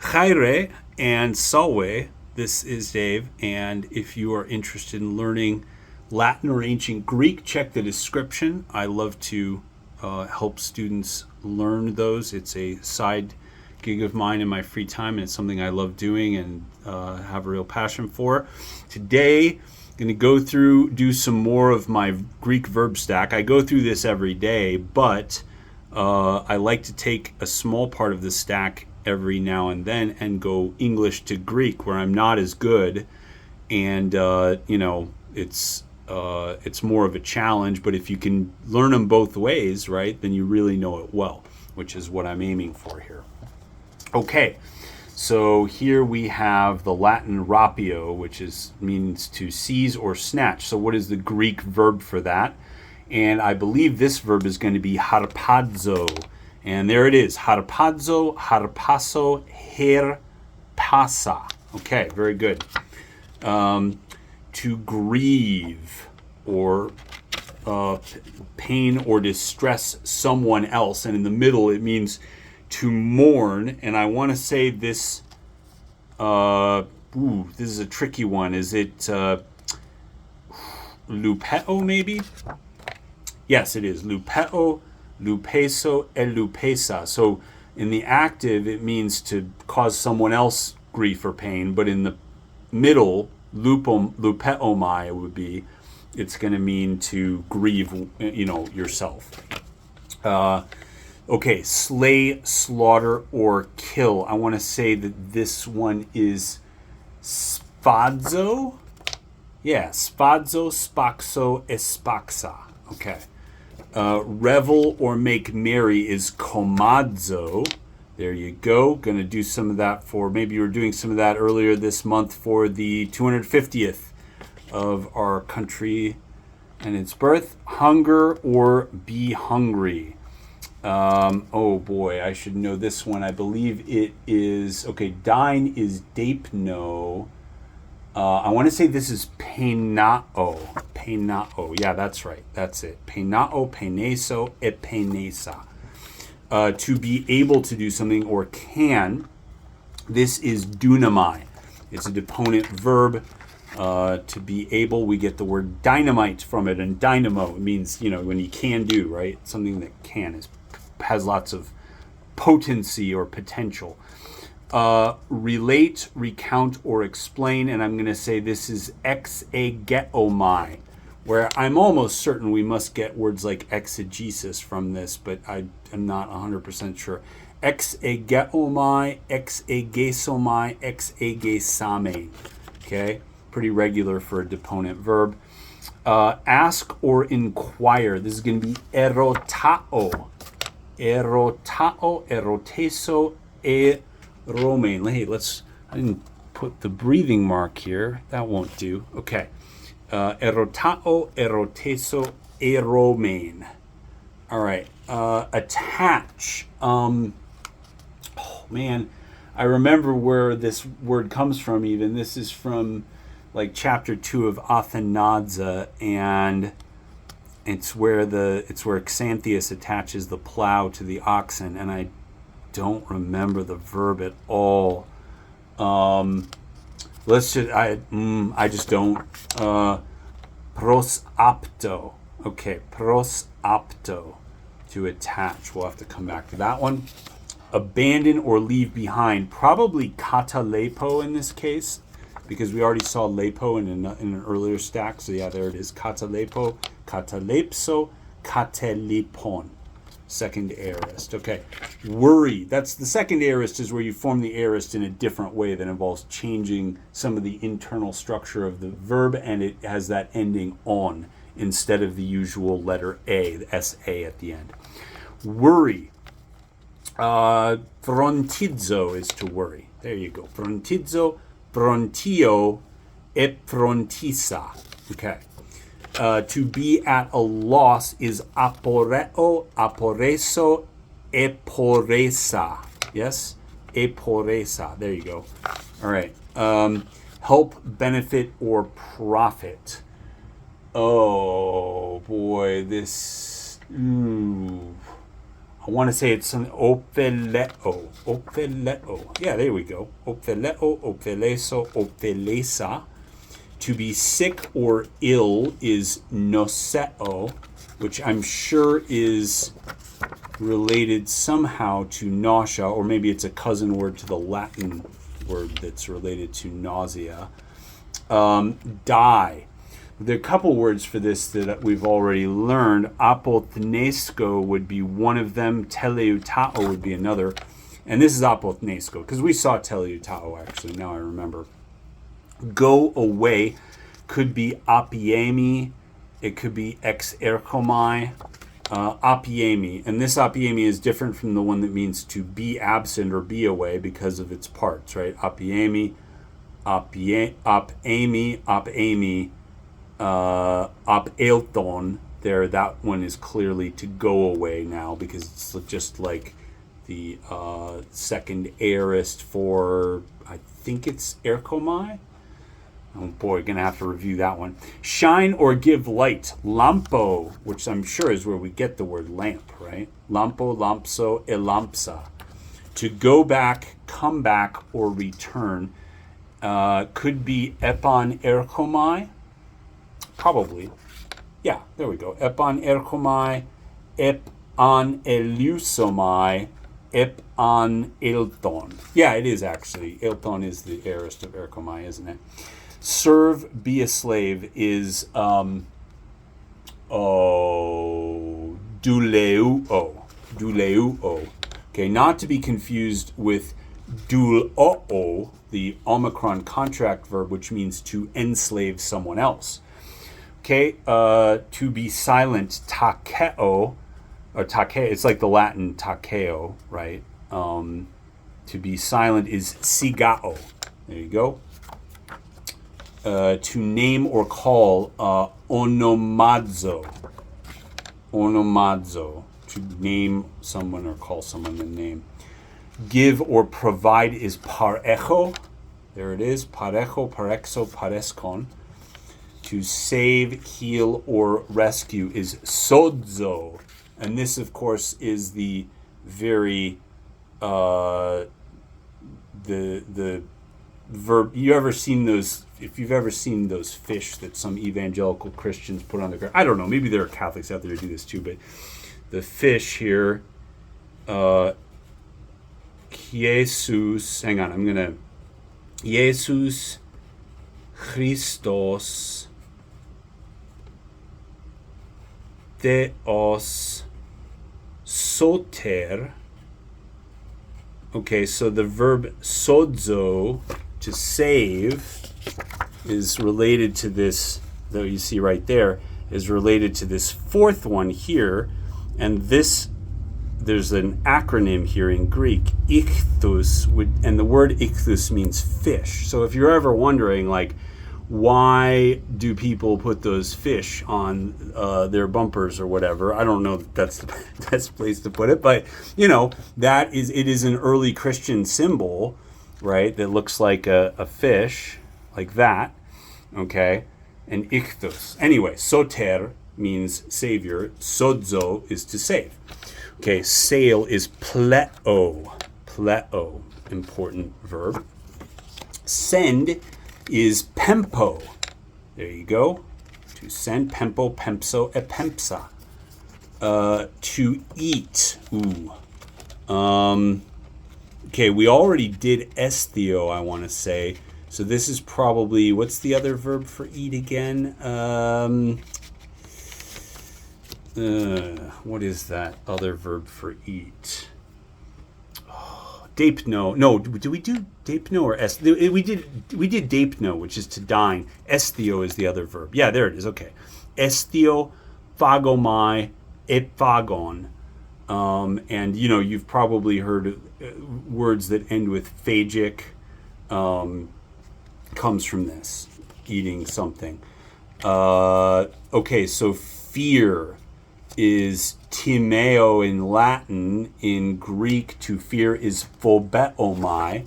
Chaire and Salwe. This is Dave, and if you are interested in learning Latin or ancient Greek, check the description. I love to help students learn those. It's a side gig of mine in my free time, and it's something I love doing and have a real passion for. Today, I'm going to go through, do some more of my Greek verb stack. I go through this every day, but I like to take a small part of the stack every now and then and go English to Greek where I'm not as good, and it's more of a challenge. But if you can learn them both ways, right, then you really know it well, which is what I'm aiming for here. Okay, so here we have the Latin rapio, which means to seize or snatch. So what is the Greek verb for that? And I believe this verb is going to be harpazo. And there it is, harpazo, harpaso, herpasa. Okay, very good. To grieve or pain or distress someone else. And in the middle, it means to mourn. And I want to say this, this is a tricky one. Is it lupeo maybe? Yes, it is. Lupeo, lupeso, e lupesa. So in the active, it means to cause someone else grief or pain. But in the middle, lupeomai would be, it's going to mean to grieve, yourself. Okay, slay, slaughter, or kill. I want to say that this one is spadzo. Yeah, spadzo, spaxo, espaxa. Okay. Revel or make merry is komadzo. There you go. Going to do some of that maybe you were doing some of that earlier this month for the 250th of our country and its birth. Hunger or be hungry. Oh boy, I should know this one. I believe it is, dine is dapno. I want to say this is penao. Penao. Yeah, that's right. That's it. Penao, peneso, epenesa. To be able to do something or can. This is dunamai. It's a deponent verb. To be able, we get the word dynamite from it. And dynamo, it means, when you can do, right? Something that has lots of potency or potential. Relate, recount, or explain, and I'm going to say this is exegeomai, where I'm almost certain we must get words like exegesis from this, but I am not 100% sure. Exegeomai, exegesomai, exegesame. Okay, pretty regular for a deponent verb. Ask or inquire. This is going to be erotao. Erotao, eroteso, Romaine. Hey, I didn't put the breathing mark here. That won't do. Okay. Erotao, eroteso, eromaine. All right. Attach. Oh, man. I remember where this word comes from even. This is from like chapter 2 of Athanadza, and it's where Xanthias attaches the plow to the oxen, and I don't remember the verb at all. I just don't. Prosapto. Okay, prosapto, to attach. We'll have to come back to that one. Abandon or leave behind. Probably katalepo in this case, because we already saw lepo in an earlier stack. So yeah, there it is. Katalepo, katalepso, katelipon. Second aorist. Okay. Worry. That's the second aorist, is where you form the aorist in a different way that involves changing some of the internal structure of the verb, and it has that ending on instead of the usual letter A, the S-A at the end. Worry. Frontizo is to worry. There you go. Frontizo, frontio, e frontisa. Okay. To be at a loss is aporeo, aporeso, eporesa. Yes? Eporesa. There you go. All right. Help, benefit, or profit. Oh, boy. This... I want to say it's an opheleo. Opheleo. Yeah, there we go. Opheleo, opheleso, ophelesa. To be sick or ill is noseo, which I'm sure is related somehow to nausea, or maybe it's a cousin word to the Latin word that's related to nausea. Die. There are a couple words for this that we've already learned. Apothnesko would be one of them. Teleutao would be another. And this is apothnesko, because we saw teleutao, actually. Now I remember. Go away could be apiemi. It could be ex erchomai. Apiemi. And this apiemi is different from the one that means to be absent or be away because of its parts, right? Apiemi, apemi, apelton. There, that one is clearly to go away now because it's just like the second aorist for, I think it's erchomai. Oh boy, gonna have to review that one. Shine or give light. Lampo, which I'm sure is where we get the word lamp, right? Lampo, lampso, elampsa. To go back, come back, or return. Could be epon erchomai. Probably. Yeah, there we go. Epon erchomai, epon elusomai, epon elton. Yeah, it is actually. Elton is the aorist of erchomai, isn't it? Serve, be a slave is douleuo. Okay, not to be confused with douloo, the Omicron contract verb, which means to enslave someone else. Okay, to be silent, takeo, or take, it's like the Latin takeo, right? To be silent is sigao. There you go. To name or call, onomadzo. Onomadzo. To name someone or call someone a name. Give or provide is parejo. There it is. Parejo, parexo, pareskon. To save, heal, or rescue is sodzo. And this, of course, is the very the verb. You ever seen those? If you've ever seen those fish that some evangelical Christians put on the ground, I don't know. Maybe there are Catholics out there who do this too. But the fish here, Jesus. Hang on, I'm gonna. Jesus Christos Theos Soter. Okay, so the verb sodzo, to save, is related to this, though you see right there, is related to this fourth one here. And this, there's an acronym here in Greek, ichthus, and the word ichthus means fish. So if you're ever wondering, like, why do people put those fish on their bumpers or whatever? I don't know that that's the best place to put it, but you know, it is an early Christian symbol, right? That looks like a fish, like that, okay? And ichthus. Anyway, soter means savior. Sodzo is to save. Okay, sail is pleo. Pleo, important verb. Send is pempo. There you go. To send, pempo, pempso, epempsa. To eat. Ooh. Okay, we already did esthio, I want to say. So this is probably, what's the other verb for eat again? What is that other verb for eat? Dapno. No, did we do dapno or esthio? We did dapno, which is to dine. Esthio is the other verb. Yeah, there it is. Okay. Esthio, phagomai, ephagon. And you know, you've probably heard words that end with phagic. Comes from this, eating something. Okay, so fear is timeo in Latin. In Greek, to fear is phobeomai,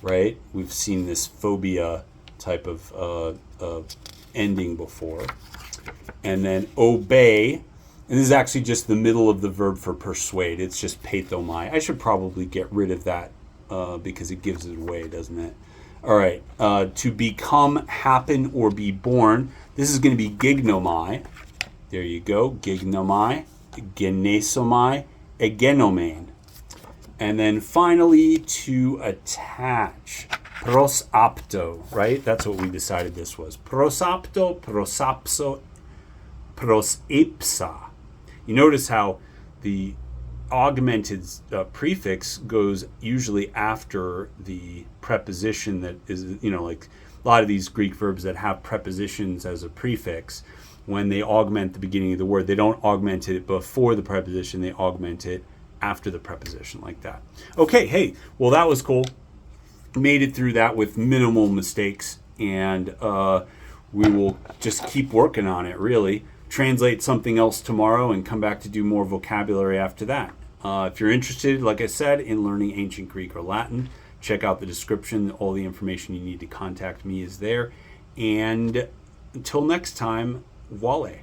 right? We've seen this phobia type of ending before. And then obey And this is actually just the middle of the verb for persuade. It's just peithomai. I should probably get rid of that because it gives it away, doesn't it? All right. To become, happen, or be born. This is going to be gignomai. There you go. Gignomai, genesomai, egenomen. And then finally, to attach. Prosapto, right? That's what we decided this was. Prosapto, prosapso, prosipsa. You notice how the augmented prefix goes usually after the preposition that is, like a lot of these Greek verbs that have prepositions as a prefix, when they augment the beginning of the word, they don't augment it before the preposition, they augment it after the preposition, like that. Okay, hey, well, that was cool. Made it through that with minimal mistakes, and we will just keep working on it, really. Translate something else tomorrow and come back to do more vocabulary after that. If you're interested, like I said, in learning ancient Greek or Latin, check out the description. All the information you need to contact me is there. And until next time, Wale.